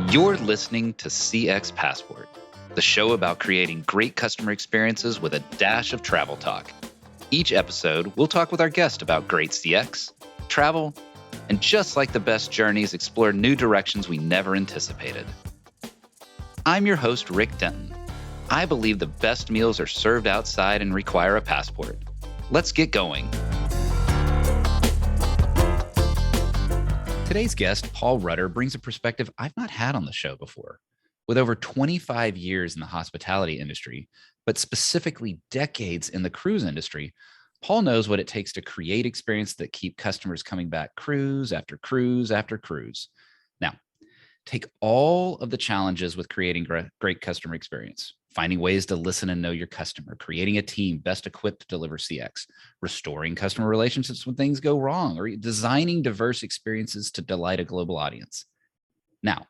You're listening to CX Passport, the show about creating great customer experiences with a dash of travel talk. Each episode, we'll talk with our guest about great CX, travel, and just like the best journeys, explore new directions we never anticipated. I'm your host, Rick Denton. I believe the best meals are served outside and require a passport. Let's get going. Today's guest, Paul Rutter, brings a perspective I've not had on the show before. With over 25 years in the hospitality industry, but specifically decades in the cruise industry, Paul knows what it takes to create experiences that keep customers coming back cruise after cruise after cruise. Now, take all of the challenges with creating great customer experience, finding ways to listen and know your customer, creating a team best equipped to deliver CX, restoring customer relationships when things go wrong, or designing diverse experiences to delight a global audience. Now,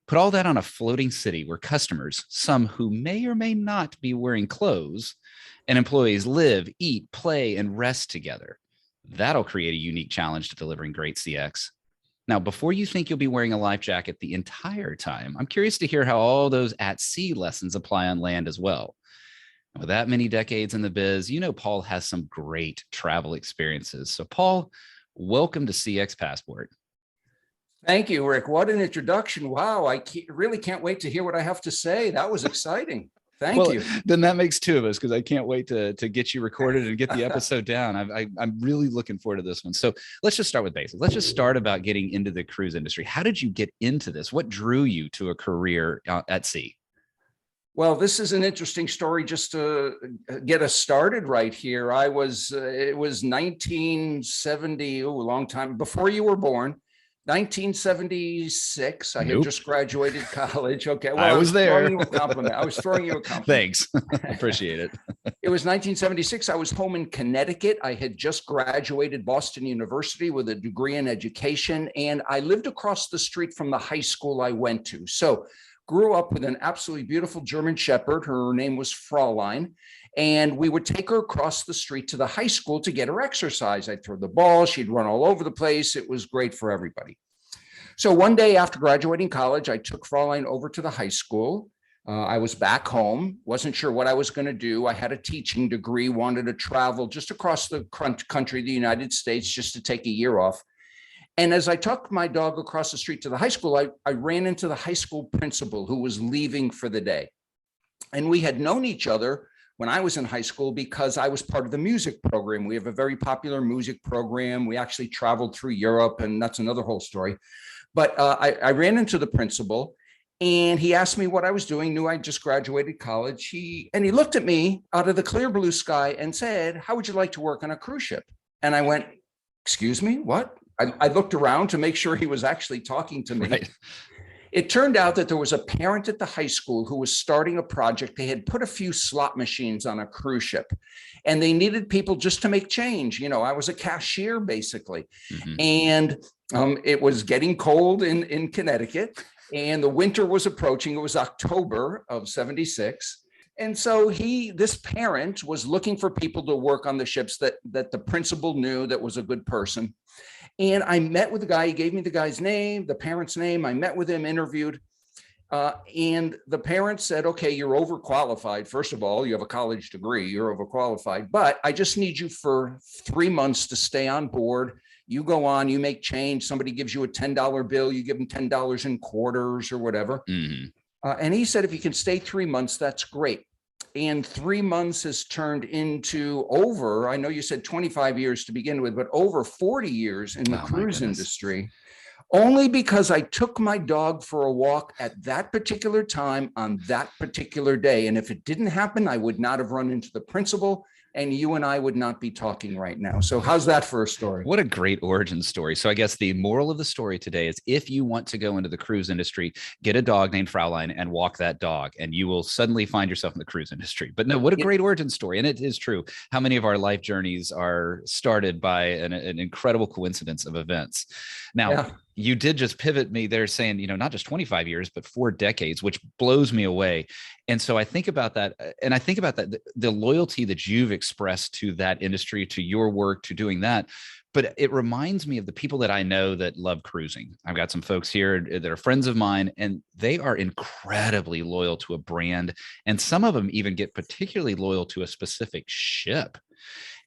put all that on a floating city where customers, some who may or may not be wearing clothes, and employees live, eat, play, and rest together. That'll create a unique challenge to delivering great CX. Now, before you think you'll be wearing a life jacket the entire time, I'm curious to hear how all those at-sea lessons apply on land as well. With that many decades in the biz, you know Paul has some great travel experiences. So Paul, welcome to CX Passport. Thank you, Rick. What an introduction. Wow, I really can't wait to hear what I have to say. That was exciting. Thank you. Then that makes two of us because I can't wait to get you recorded and get the episode down. I'm really looking forward to this one. So let's just start with basics. Let's just start about getting into the cruise industry. How did you get into this? What drew you to a career at sea? Well, this is an interesting story just to get us started right here. It was 1970, a long time before you were born. 1976. I had just graduated college. Okay, well, I was there. Throwing you a compliment. I was throwing you a compliment. Thanks. Appreciate it. It was 1976. I was home in Connecticut. I had just graduated Boston University with a degree in education, and I lived across the street from the high school I went to. So grew up with an absolutely beautiful German Shepherd. Her name was Fraulein. And we would take her across the street to the high school to get her exercise. I'd throw the ball. She'd run all over the place. It was great for everybody. So one day after graduating college, I took Fraulein over to the high school. I was back home, wasn't sure what I was going to do. I had a teaching degree, wanted to travel just across the country, the United States, just to take a year off. And as I took my dog across the street to the high school, I ran into the high school principal who was leaving for the day. And we had known each other when I was in high school because I was part of the music program. We have a very popular music program. We actually traveled through Europe, and that's another whole story. But I ran into the principal, and he asked me what I was doing, knew I just graduated college. He looked at me out of the clear blue sky and said, "How would you like to work on a cruise ship?" And I went, "Excuse me, what?" I looked around to make sure he was actually talking to me. Right. It turned out that there was a parent at the high school who was starting a project. They had put a few slot machines on a cruise ship, and they needed people just to make change. You know, I was a cashier basically. Mm-hmm. And it was getting cold in Connecticut, and the winter was approaching. It was October of '76. And so this parent was looking for people to work on the ships that the principal knew that was a good person. And I met with the guy. He gave me the guy's name, the parent's name. I met with him, interviewed. And the parent said, "Okay, you're overqualified. First of all, you have a college degree. You're overqualified. But I just need you for 3 months to stay on board. You go on, you make change. Somebody gives you a $10 bill. You give them $10 in quarters or whatever." Mm-hmm. And he said, "If you can stay 3 months, that's great." And 3 months has turned into over, I know you said 25 years to begin with, but over 40 years in the cruise industry, only because I took my dog for a walk at that particular time on that particular day. And if it didn't happen, I would not have run into the principal, and you and I would not be talking right now. So how's that for a story? What a great origin story. So I guess the moral of the story today is if you want to go into the cruise industry, get a dog named Fraulein and walk that dog, and you will suddenly find yourself in the cruise industry. But no, what a great origin story. And it is true. How many of our life journeys are started by an incredible coincidence of events? Now, you did just pivot me there saying, not just 25 years, but 4 decades, which blows me away. And so I think about that, and I think about that, the loyalty that you've expressed to that industry, to your work, to doing that. But it reminds me of the people that I know that love cruising. I've got some folks here that are friends of mine, and they are incredibly loyal to a brand. And some of them even get particularly loyal to a specific ship.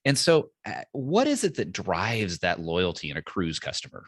And so what is it that drives that loyalty in a cruise customer?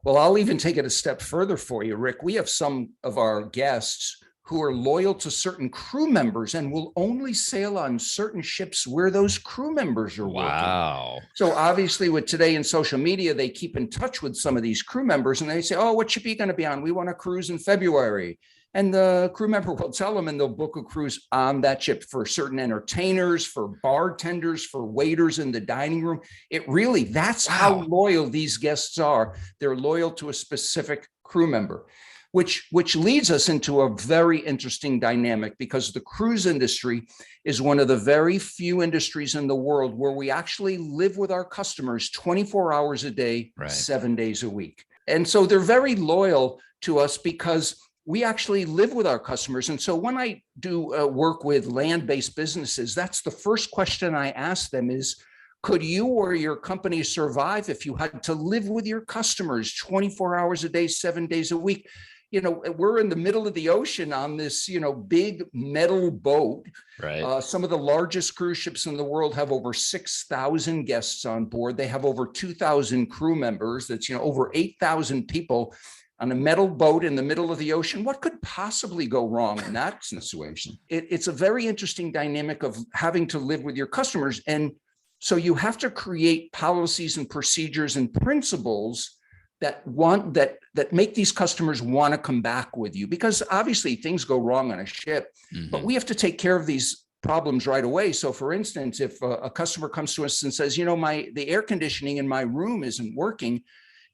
Well, I'll even take it a step further for you, Rick. We have some of our guests who are loyal to certain crew members and will only sail on certain ships where those crew members are working. Wow. So obviously with today in social media, they keep in touch with some of these crew members and they say, oh, what ship are you going to be on? We want to cruise in February. And the crew member will tell them, and they'll book a cruise on that ship for certain entertainers, for bartenders, for waiters in the dining room. That's how loyal these guests are. They're loyal to a specific crew member, which leads us into a very interesting dynamic, because the cruise industry is one of the very few industries in the world where we actually live with our customers 24 hours a day, right, 7 days a week. And so they're very loyal to us because we actually live with our customers. And so when I do work with land-based businesses, that's the first question I ask them is, could you or your company survive if you had to live with your customers 24 hours a day, 7 days a week? We're in the middle of the ocean on this, big metal boat. Right. Some of the largest cruise ships in the world have over 6,000 guests on board. They have over 2,000 crew members. That's, over 8,000 people on a metal boat in the middle of the ocean. What could possibly go wrong in that situation? It's a very interesting dynamic of having to live with your customers. And so you have to create policies and procedures and principles that make these customers want to come back with you, because obviously things go wrong on a ship, but we have to take care of these problems right away. So for instance, if a customer comes to us and says, the air conditioning in my room isn't working,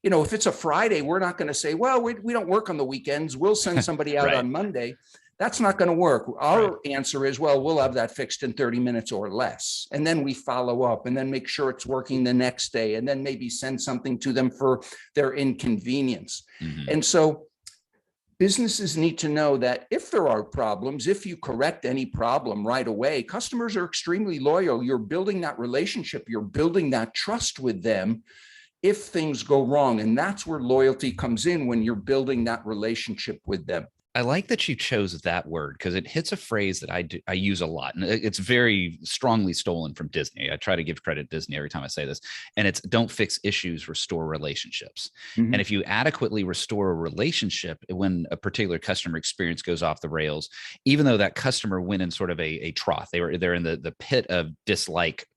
if it's a Friday, we're not going to say, well, we don't work on the weekends, we'll send somebody out on Monday. That's not going to work. Our answer is, well, we'll have that fixed in 30 minutes or less. And then we follow up and then make sure it's working the next day, and then maybe send something to them for their inconvenience. And so businesses need to know that if there are problems, if you correct any problem right away, customers are extremely loyal. You're building that relationship, you're building that trust with them if things go wrong. And that's where loyalty comes in, when you're building that relationship with them. I like that you chose that word, because it hits a phrase that I use a lot, and it's very strongly stolen from Disney. I try to give credit to Disney every time I say this, and it's don't fix issues, restore relationships. And if you adequately restore a relationship when a particular customer experience goes off the rails, even though that customer went in sort of a trough, they're in the pit of dislike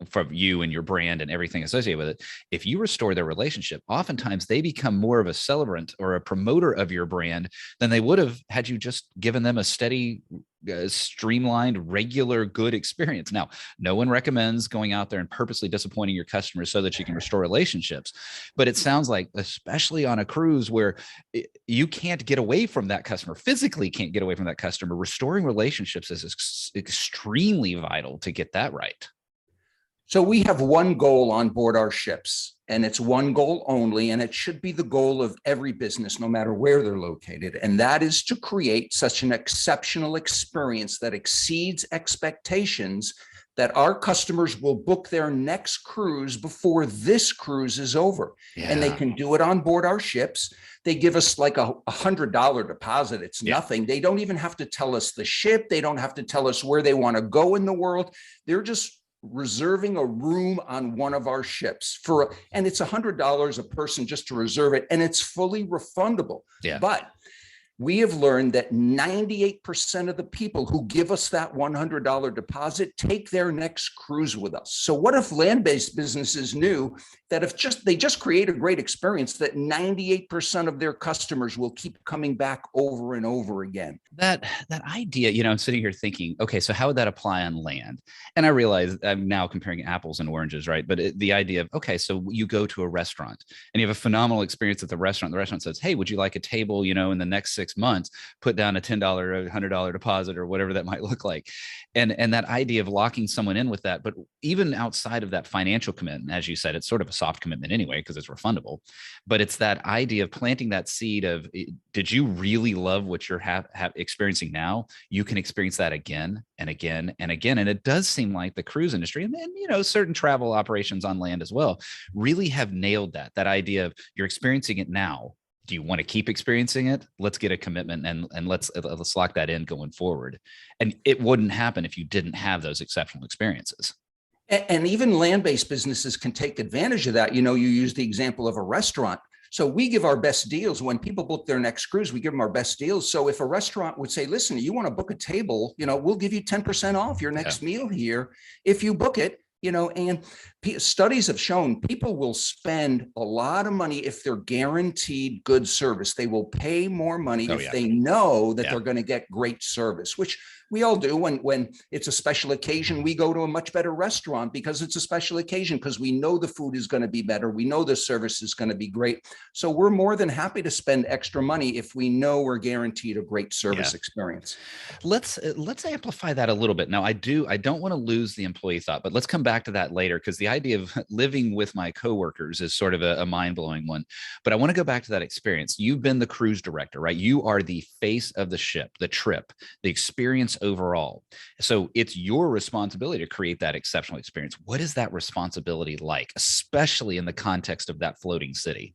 from you and your brand and everything associated with it. If you restore their relationship, oftentimes they become more of a celebrant or a promoter of your brand than they would have had you just given them a steady, streamlined, regular, good experience. Now, no one recommends going out there and purposely disappointing your customers so that you can restore relationships. But it sounds like, especially on a cruise where you can't get away from that customer, physically can't get away from that customer, restoring relationships is extremely vital to get that right. So we have one goal on board our ships, and it's one goal only, and it should be the goal of every business, no matter where they're located. And that is to create such an exceptional experience that exceeds expectations, that our customers will book their next cruise before this cruise is over. And they can do it on board our ships. They give us like a $100 deposit. It's nothing. They don't even have to tell us the ship. They don't have to tell us where they want to go in the world. They're just reserving a room on one of our ships and it's $100 a person just to reserve it, and it's fully refundable. But we have learned that 98% of the people who give us that $100 deposit take their next cruise with us. So what if land-based businesses knew that if they just create a great experience, that 98% of their customers will keep coming back over and over again? That idea, I'm sitting here thinking, okay, so how would that apply on land? And I realize I'm now comparing apples and oranges, right? But the idea of, okay, so you go to a restaurant and you have a phenomenal experience at the restaurant. The restaurant says, hey, would you like a table, in the next 6 6 months, put down a $10 or $100 deposit or whatever that might look like. And that idea of locking someone in with that, but even outside of that financial commitment, as you said, it's sort of a soft commitment anyway, because it's refundable, but it's that idea of planting that seed of, did you really love what you're experiencing now? You can experience that again and again and again. And it does seem like the cruise industry, and then, certain travel operations on land as well, really have nailed that idea of, you're experiencing it now. Do you want to keep experiencing it? Let's get a commitment and let's lock that in going forward. And it wouldn't happen if you didn't have those exceptional experiences. And even land-based businesses can take advantage of that. You use the example of a restaurant. So we give our best deals when people book their next cruise. We give them our best deals. So if a restaurant would say, listen, you want to book a table, we'll give you 10% off your next meal here if you book it. And studies have shown people will spend a lot of money if they're guaranteed good service. They will pay more money if they know that they're going to get great service, which we all do. When it's a special occasion, we go to a much better restaurant because it's a special occasion, because we know the food is going to be better. We know the service is going to be great. So we're more than happy to spend extra money if we know we're guaranteed a great service experience. Let's amplify that a little bit. Now, I don't want to lose the employee thought, but let's come back to that later, because the idea of living with my coworkers is sort of a mind-blowing one. But I want to go back to that experience. You've been the cruise director, right? You are the face of the ship, the trip, the experience overall. So it's your responsibility to create that exceptional experience. What is that responsibility like, especially in the context of that floating city?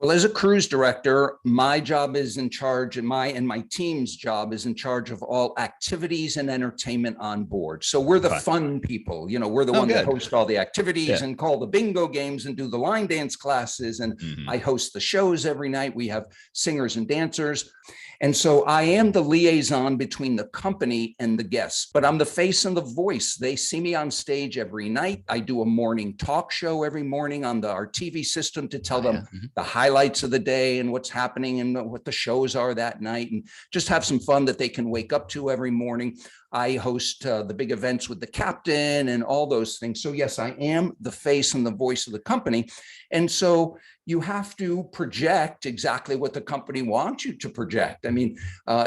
Well, as a cruise director, my job is in charge, and my team's job is in charge of all activities and entertainment on board. So we're the fun people, we're the ones that host all the activities and call the bingo games and do the line dance classes. And I host the shows every night. We have singers and dancers. And so I am the liaison between the company and the guests, but I'm the face and the voice. They see me on stage every night. I do a morning talk show every morning on our TV system to tell them the highlights of the day and what's happening and what the shows are that night, and just have some fun that they can wake up to every morning. I host the big events with the captain and all those things. So yes, I am the face and the voice of the company. And so you have to project exactly what the company wants you to project. I mean,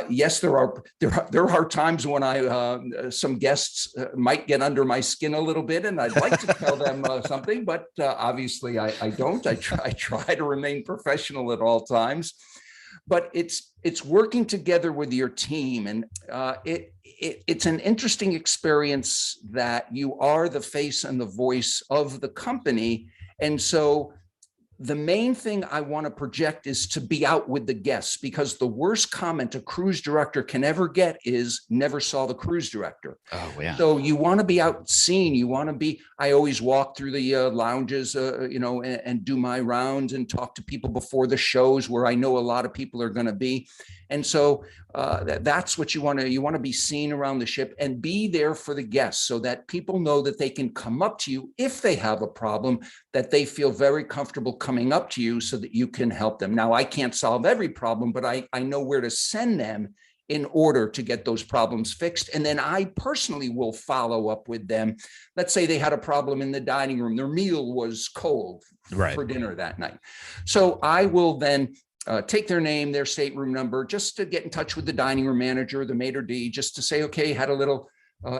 yes, there are times when some guests might get under my skin a little bit, and I'd like to tell them something, but obviously I don't. I try to remain professional at all times. But it's working together with your team, and it's an interesting experience that you are the face and the voice of the company. And so the main thing I want to project is to be out with the guests, because the worst comment a cruise director can ever get is never saw the cruise director. Oh, yeah. So you want to be out seen. You want to be, I always walk through the lounges, and do my rounds and talk to people before the shows where I know a lot of people are going to be. And so that's what you want to be seen around the ship and be there for the guests, so that people know that they can come up to you if they have a problem, that they feel very comfortable coming up to you so that you can help them. Now, I can't solve every problem, but I know where to send them in order to get those problems fixed. And then I personally will follow up with them. Let's say they had a problem in the dining room. Their meal was cold for dinner that night. So I will then take their name, their stateroom number, just to get in touch with the dining room manager, the maitre d', just to say, okay, had a little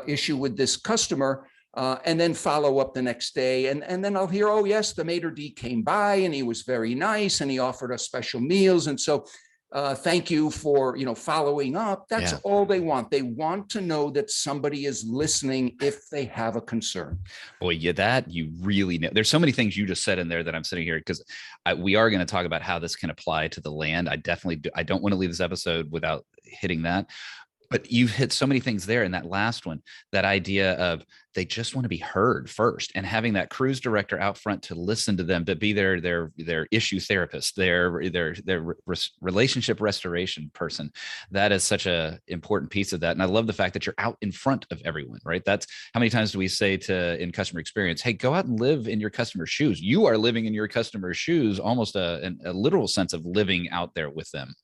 issue with this customer, and then follow up the next day. And then I'll hear, oh yes, the maitre d' came by and he was very nice and he offered us special meals. And so thank you for, following up. That's all they want. They want to know that somebody is listening if they have a concern. Boy, that you really know. There's so many things you just said in there that I'm sitting here, because we are going to talk about how this can apply to the land. I don't want to leave this episode without hitting that. But you've hit so many things there in that last one, that idea of they just want to be heard first, and having that cruise director out front to listen to them, to be their issue therapist, their relationship restoration person. That is such a important piece of that. And I love the fact that you're out in front of everyone, right? That's how many times do we say in customer experience, hey, go out and live in your customer's shoes. You are living in your customer's shoes, almost a literal sense of living out there with them.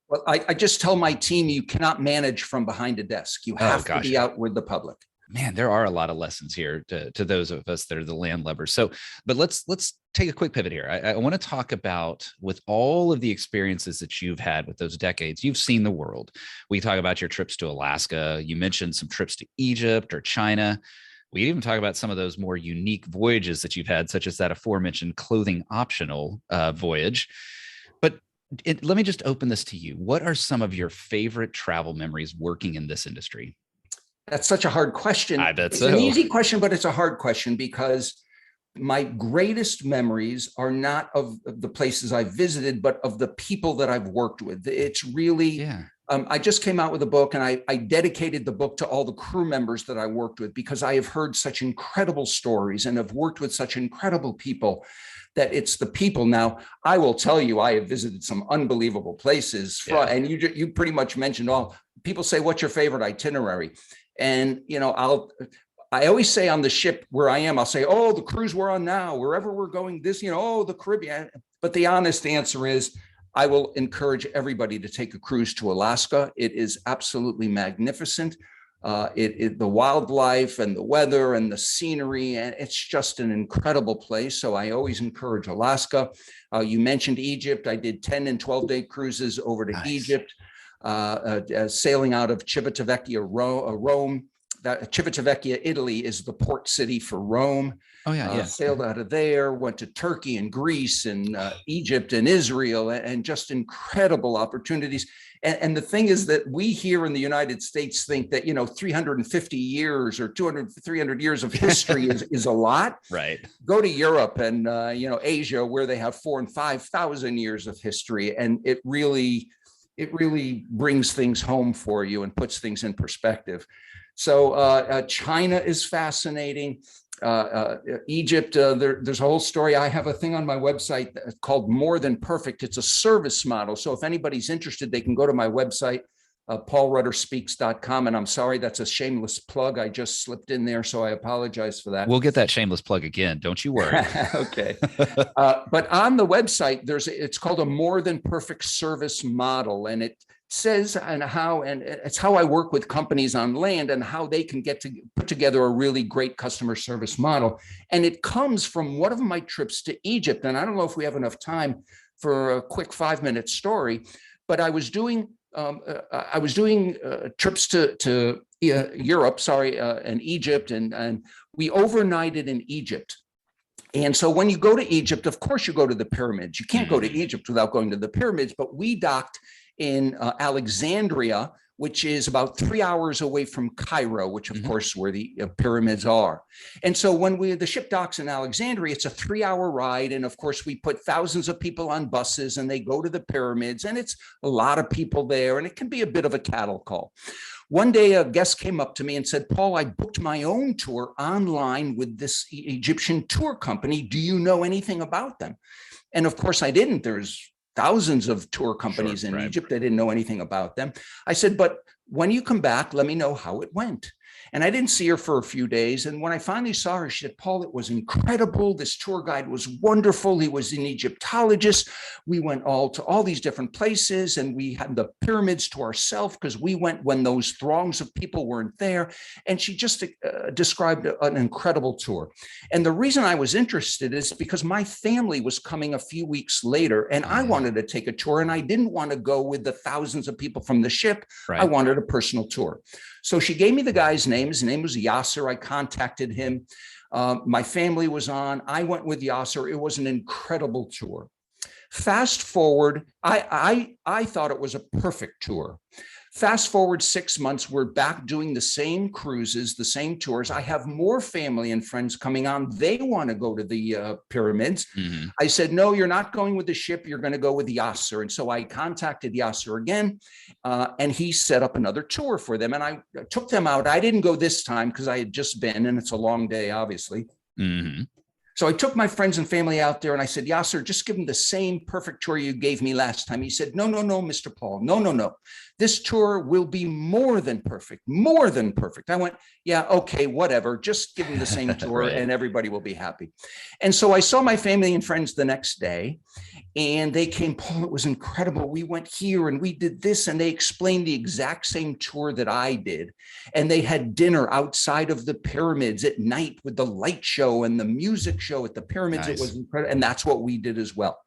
Well, I just tell my team, you cannot manage from behind a desk. You have to be out with the public. Man, there are a lot of lessons here to those of us that are the landlubbers. So, but let's take a quick pivot here. I want to talk about, with all of the experiences that you've had with those decades, you've seen the world. We talk about your trips to Alaska. You mentioned some trips to Egypt or China. We even talk about some of those more unique voyages that you've had, such as that aforementioned clothing optional voyage. But let me just open this to you. What are some of your favorite travel memories working in this industry? That's such a hard question. I bet it's so. An easy question, but it's a hard question because my greatest memories are not of the places I've visited, but of the people that I've worked with. It's really, I just came out with a book, and I dedicated the book to all the crew members that I worked with, because I have heard such incredible stories and have worked with such incredible people, that it's the people. Now, I will tell you, I have visited some unbelievable places. And you pretty much mentioned all. People say, what's your favorite itinerary? And, I always say on the ship where I am, I'll say, oh, the cruise we're on now, wherever we're going, this, oh, the Caribbean. But the honest answer is, I will encourage everybody to take a cruise to Alaska. It is absolutely magnificent. The wildlife and the weather and the scenery, and it's just an incredible place. So I always encourage Alaska. You mentioned Egypt. I did 10 and 12-day cruises over to Egypt. Sailing out of Civitavecchia, Rome. Civitavecchia, Italy, is the port city for Rome. Sailed out of there, went to Turkey and Greece and Egypt and Israel, and just incredible opportunities. And the thing is that we here in the United States think that, 350 years or 200, 300 years of history is a lot. Right. Go to Europe and, Asia, where they have 4,000 and 5,000 years of history. And it really brings things home for you and puts things in perspective. So China is fascinating. Egypt, there's a whole story. I have a thing on my website called More Than Perfect. It's a service model. So if anybody's interested, they can go to my website, paulrutterspeaks.com. And I'm sorry, that's a shameless plug. I just slipped in there, so I apologize for that. We'll get that shameless plug again. Don't you worry. Okay. But on the website, it's called a More Than Perfect service model. And it says and it's how I work with companies on land and how they can get to put together a really great customer service model. And it comes from one of my trips to Egypt. And I don't know if we have enough time for a quick 5-minute story, but I was doing trips to Europe, and Egypt, and we overnighted in Egypt. And so when you go to Egypt, of course, you go to the pyramids. You can't go to Egypt without going to the pyramids, but we docked in Alexandria, which is about 3 hours away from Cairo, which of course where the pyramids are. And so when the ship docks in Alexandria, it's a 3-hour ride. And of course, we put thousands of people on buses and they go to the pyramids, and it's a lot of people there, and it can be a bit of a cattle call. One day, a guest came up to me and said, Paul, I booked my own tour online with this Egyptian tour company. Do you know anything about them? And of course, I didn't. There's thousands of tour companies in Egypt. I didn't know anything about them. I said, but when you come back, let me know how it went. And I didn't see her for a few days. And when I finally saw her, she said, Paul, it was incredible. This tour guide was wonderful. He was an Egyptologist. We went to all these different places, and we had the pyramids to ourselves because we went when those throngs of people weren't there. And she just described an incredible tour. And the reason I was interested is because my family was coming a few weeks later, and I wanted to take a tour, and I didn't want to go with the thousands of people from the ship. I wanted a personal tour. So she gave me the guy's name. His name was Yasser. I contacted him. My family was on. I went with Yasser. It was an incredible tour. Fast forward, I thought it was a perfect tour. Fast forward 6 months, we're back doing the same cruises, the same tours. I have more family and friends coming on. They want to go to the pyramids. I said, no, you're not going with the ship. You're going to go with Yasser. And so I contacted Yasser again, and he set up another tour for them. And I took them out. I didn't go this time because I had just been, and it's a long day, obviously. So I took my friends and family out there, and I said, Yasser, just give them the same perfect tour you gave me last time. He said, no, Mr. Paul, no. This tour will be more than perfect, more than perfect. I went, yeah, okay, whatever. Just give them the same tour and everybody will be happy. And so I saw my family and friends the next day, And they came, Paul, it was incredible. We went here and we did this, and they explained the exact same tour that I did. And they had dinner outside of the pyramids at night with the light show and the music show at the pyramids. Nice. It was incredible. And that's what we did as well.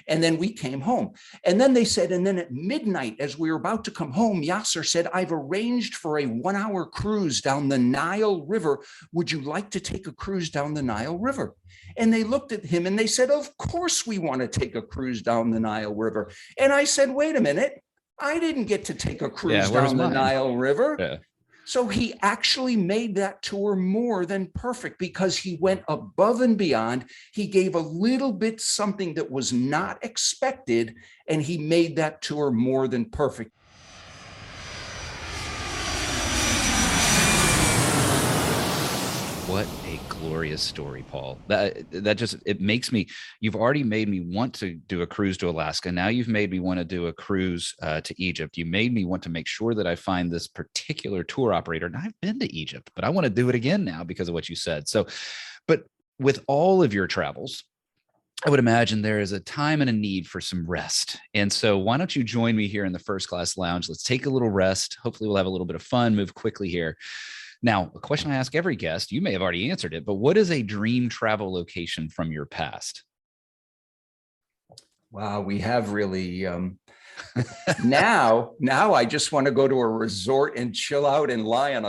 And then we came home. And then they said, and then at midnight, as we were about to come home, Yasser said, I've arranged for a 1-hour cruise down the Nile River. Would you like to take a cruise down the Nile River? And they looked at him and they said, of course we want to take a cruise down the Nile River. And I said, wait a minute, I didn't get to take a cruise down the Nile River. Yeah. So he actually made that tour more than perfect because he went above and beyond. He gave a little bit something that was not expected, and he made that tour more than perfect. What a glorious story, Paul. That just, it makes me, you've already made me want to do a cruise to Alaska. Now you've made me want to do a cruise to Egypt. You made me want to make sure that I find this particular tour operator. And I've been to Egypt, but I want to do it again now because of what you said. So, but with all of your travels, I would imagine there is a time and a need for some rest. And so why don't you join me here in the First Class Lounge? Let's take a little rest. Hopefully we'll have a little bit of fun, move quickly here. Now, a question I ask every guest, you may have already answered it, but what is a dream travel location from your past? Wow, we have really, now I just want to go to a resort and chill out and lie on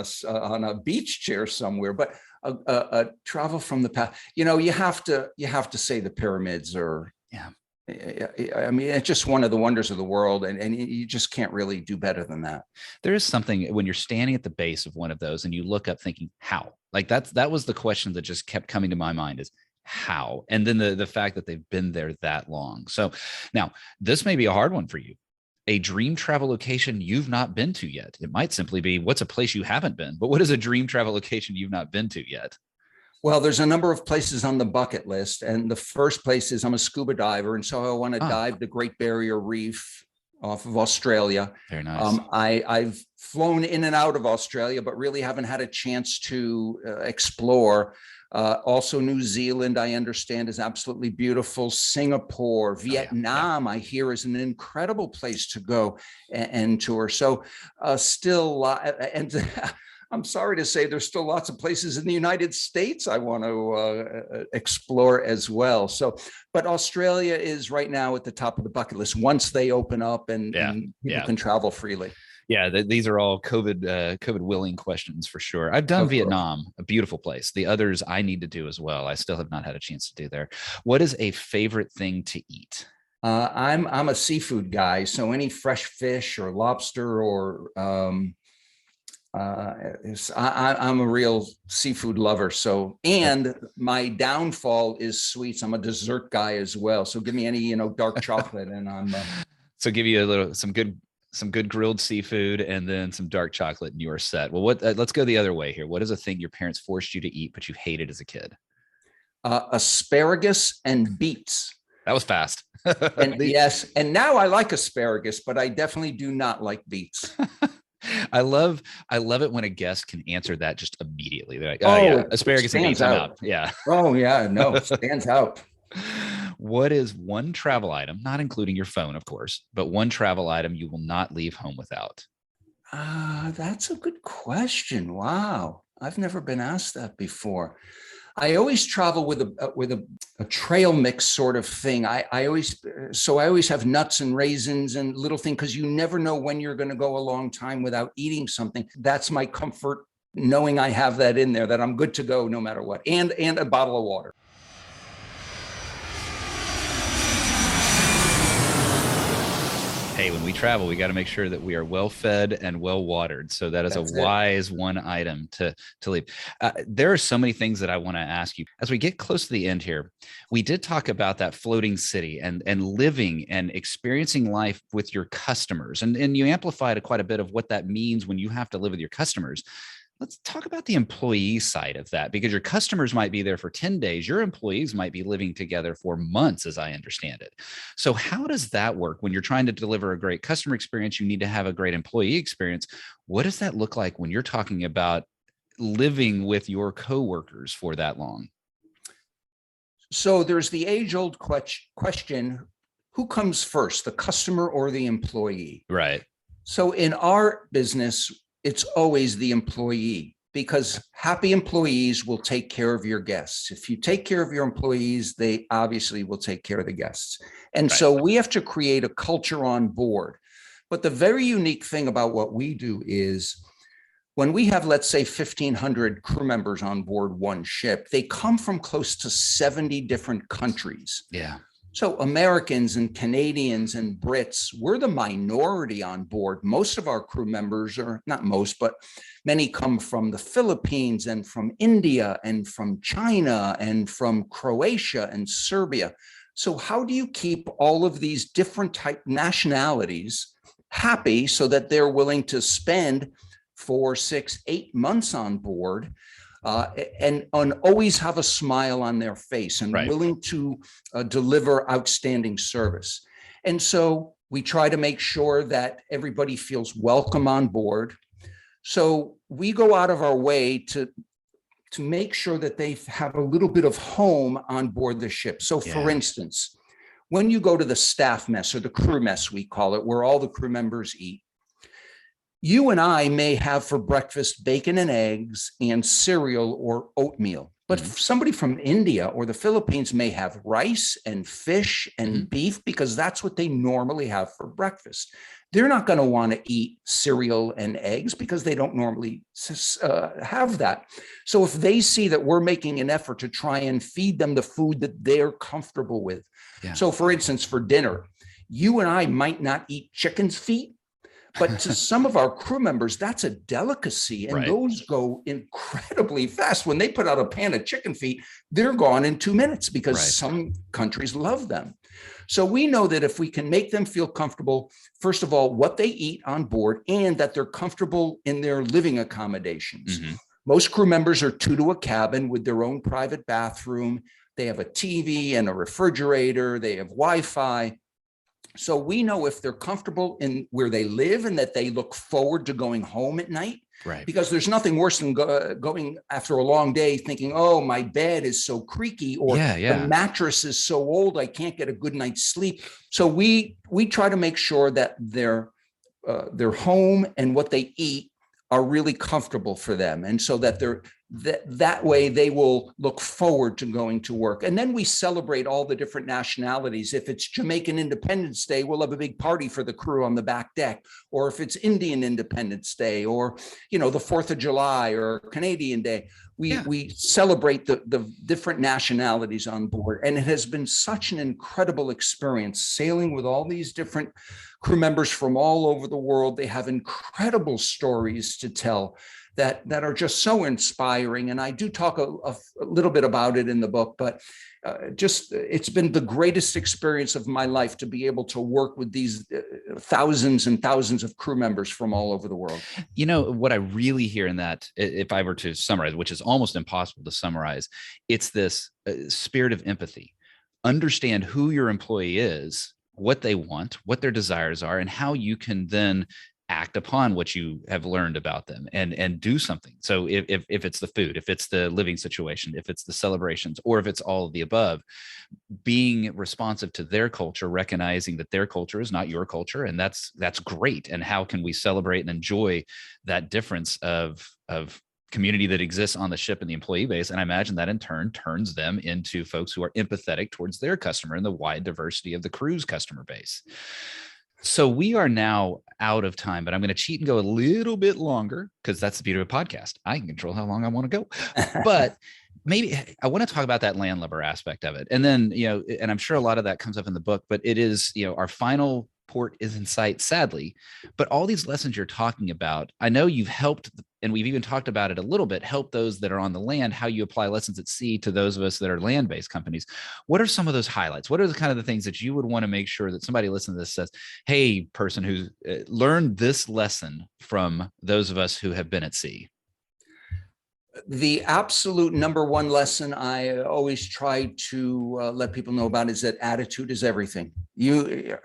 a beach chair somewhere, but a travel from the past, you have to say the pyramids are, yeah. I mean, it's just one of the wonders of the world, and you just can't really do better than that. There is something when you're standing at the base of one of those and you look up thinking, how? Like that was the question that just kept coming to my mind is how? And then the fact that they've been there that long. So now this may be a hard one for you. A dream travel location you've not been to yet. It might simply be what's a place you haven't been, but what is a dream travel location you've not been to yet? Well, there's a number of places on the bucket list. And the first place is I'm a scuba diver. And so I want to dive the Great Barrier Reef off of Australia. Very nice. I've flown in and out of Australia, but really haven't had a chance to explore. Also, New Zealand, I understand, is absolutely beautiful. Singapore, Vietnam, I hear, is an incredible place to go and tour. So still, and I'm sorry to say there's still lots of places in the United States I want to explore as well. So, but Australia is right now at the top of the bucket list once they open up and people can travel freely. Yeah, these are all COVID willing questions for sure. I've done Vietnam, a beautiful place. The others I need to do as well. I still have not had a chance to do there. What is a favorite thing to eat? I'm a seafood guy, so any fresh fish or lobster or I'm a real seafood lover. So, and my downfall is sweets. I'm a dessert guy as well. So give me any, dark chocolate and I'm. So give you some good grilled seafood and then some dark chocolate and you are set. Well, let's go the other way here. What is a thing your parents forced you to eat, but you hated as a kid? Asparagus and beets. That was fast. And yes. And now I like asparagus, but I definitely do not like beets. I love it when a guest can answer that just immediately. They're like, oh yeah, asparagus and beets, I'm out. Yeah. Oh yeah, no, stands out. What is one travel item, not including your phone, of course, but one travel item you will not leave home without? That's a good question. Wow. I've never been asked that before. I always travel with a trail mix sort of thing. I always have nuts and raisins and little things because you never know when you're going to go a long time without eating something. That's my comfort, knowing I have that in there, that I'm good to go no matter what, and a bottle of water. Hey, when we travel, we got to make sure that we are well fed and well watered. So that's a wise one item to leave. There are so many things that I want to ask you. As we get close to the end here, we did talk about that floating city and living and experiencing life with your customers. And you amplified quite a bit of what that means when you have to live with your customers. Let's talk about the employee side of that, because your customers might be there for 10 days. Your employees might be living together for months, as I understand it. So how does that work? When you're trying to deliver a great customer experience, you need to have a great employee experience. What does that look like when you're talking about living with your coworkers for that long? So there's the age-old question, who comes first, the customer or the employee? Right. So in our business, it's always the employee, because happy employees will take care of your guests. If you take care of your employees, they obviously will take care of the guests. And Right. so we have to create a culture on board. But the very unique thing about what we do is when we have, let's say, 1,500 crew members on board one ship, they come from close to 70 different countries. Yeah. So Americans and Canadians and Brits, we're the minority on board. Most of our crew members, or not most, but many come from the Philippines and from India and from China and from Croatia and Serbia. So how do you keep all of these different type nationalities happy so that they're willing to spend 4, 6, 8 months on board? And always have a smile on their face and Right. willing to deliver outstanding service. And so we try to make sure that everybody feels welcome on board. So we go out of our way to make sure that they have a little bit of home on board the ship. So for instance, when you go to the staff mess, or the crew mess, we call it, where all the crew members eat, you and I may have for breakfast bacon and eggs and cereal or oatmeal, but somebody from India or the Philippines may have rice and fish and beef, because that's what they normally have for breakfast. They're not going to want to eat cereal and eggs because they don't normally have that. So if they see that we're making an effort to try and feed them the food that they're comfortable with. So for instance, for dinner, you and I might not eat chicken's feet, but to some of our crew members, that's a delicacy, and those go incredibly fast. When they put out a pan of chicken feet, they're gone in 2 minutes, because some countries love them. So we know that if we can make them feel comfortable, first of all, what they eat on board, and that they're comfortable in their living accommodations. Most crew members are 2 to a cabin with their own private bathroom. They have a TV and a refrigerator. They have Wi-Fi. So we know if they're comfortable in where they live and that they look forward to going home at night, because there's nothing worse than going after a long day thinking, oh, my bed is so creaky, or the mattress is so old, I can't get a good night's sleep. So we try to make sure that their home and what they eat are really comfortable for them. And so that that way they will look forward to going to work. And then we celebrate all the different nationalities. If it's Jamaican Independence Day, we'll have a big party for the crew on the back deck. Or if it's Indian Independence Day, or, the 4th of July or Canadian Day, we celebrate the different nationalities on board. And it has been such an incredible experience sailing with all these different crew members from all over the world. They have incredible stories to tell that are just so inspiring. And I do talk a little bit about it in the book, but it's been the greatest experience of my life to be able to work with these thousands and thousands of crew members from all over the world. What I really hear in that, if I were to summarize, which is almost impossible to summarize, it's this spirit of empathy. Understand who your employee is, what they want, what their desires are, and how you can then act upon what you have learned about them and do something. So if it's the food, if it's the living situation, if it's the celebrations, or if it's all of the above, being responsive to their culture, recognizing that their culture is not your culture, and that's great. And how can we celebrate and enjoy that difference of community that exists on the ship and the employee base? And I imagine that in turn turns them into folks who are empathetic towards their customer and the wide diversity of the cruise customer base. So we are now out of time, but I'm going to cheat and go a little bit longer, because that's the beauty of a podcast. I can control how long I want to go. But maybe I want to talk about that landlubber aspect of it. And then, and I'm sure a lot of that comes up in the book, but it is, our final port is in sight, sadly. But all these lessons you're talking about, I know you've helped, and we've even talked about it a little bit, help those that are on the land, how you apply lessons at sea to those of us that are land-based companies. What are some of those highlights? What are the kind of the things that you would want to make sure that somebody listening to this says, hey, person who's learned this lesson from those of us who have been at sea? The absolute number one lesson I always try to let people know about is that attitude is everything. You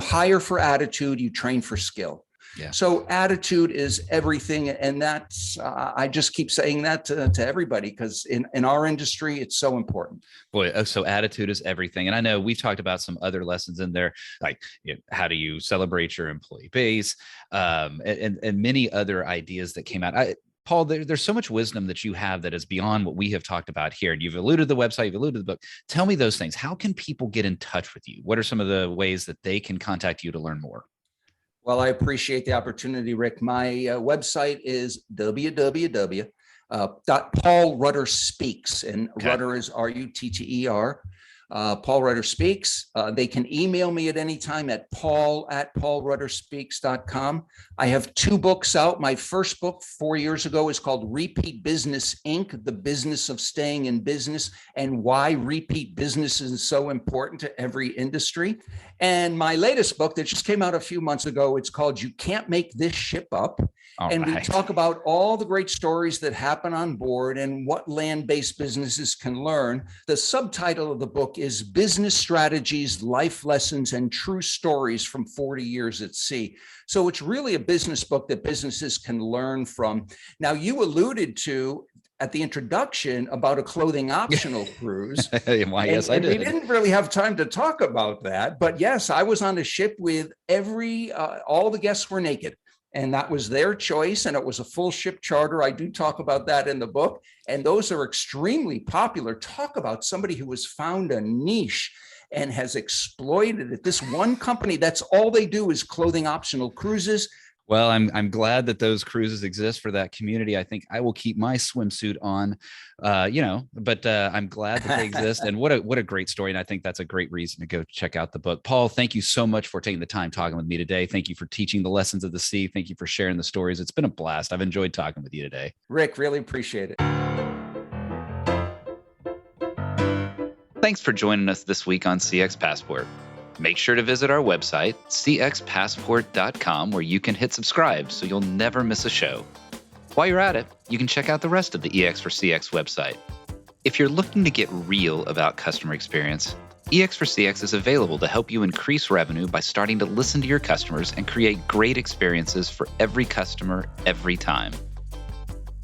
hire for attitude, you train for skill. Yeah. So attitude is everything. And that's, I just keep saying that to everybody, because in our industry, it's so important. Boy, so attitude is everything. And I know we've talked about some other lessons in there, like how do you celebrate your employee base, and many other ideas that came out. Paul, there's so much wisdom that you have that is beyond what we have talked about here. And you've alluded to the website, you've alluded to the book. Tell me those things. How can people get in touch with you? What are some of the ways that they can contact you to learn more? Well, I appreciate the opportunity, Rick. My website is www.Paul Rutter Speaks, and Okay. Rutter is Rutter. Paul Rutter Speaks. They can email me at any time at paul@paulrutterspeaks.com. I have 2 books out. My first book 4 years ago is called Repeat Business Inc., The Business of Staying in Business and Why Repeat Business is so important to every industry. And my latest book that just came out a few months ago, it's called You Can't Make This Ship Up. And we talk about all the great stories that happen on board and what land-based businesses can learn. The subtitle of the book is Business Strategies, Life Lessons, and True Stories from 40 Years at Sea. So it's really a business book that businesses can learn from. Now, you alluded to at the introduction about a clothing optional cruise. Why, yes, I did. We didn't really have time to talk about that, but yes, I was on a ship with all the guests were naked. And that was their choice. And it was a full ship charter. I do talk about that in the book. And those are extremely popular. Talk about somebody who has found a niche and has exploited it. This one company, that's all they do is clothing optional cruises. Well, I'm glad that those cruises exist for that community. I think I will keep my swimsuit on, but I'm glad that they exist. And what a great story. And I think that's a great reason to go check out the book. Paul, thank you so much for taking the time talking with me today. Thank you for teaching the lessons of the sea. Thank you for sharing the stories. It's been a blast. I've enjoyed talking with you today. Rick, really appreciate it. Thanks for joining us this week on CX Passport. Make sure to visit our website, cxpassport.com, where you can hit subscribe so you'll never miss a show. While you're at it, you can check out the rest of the EX for CX website. If you're looking to get real about customer experience, EX for CX is available to help you increase revenue by starting to listen to your customers and create great experiences for every customer every time.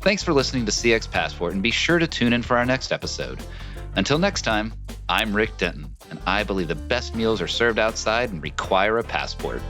Thanks for listening to CX Passport, and be sure to tune in for our next episode. Until next time, I'm Rick Denton, and I believe the best meals are served outside and require a passport.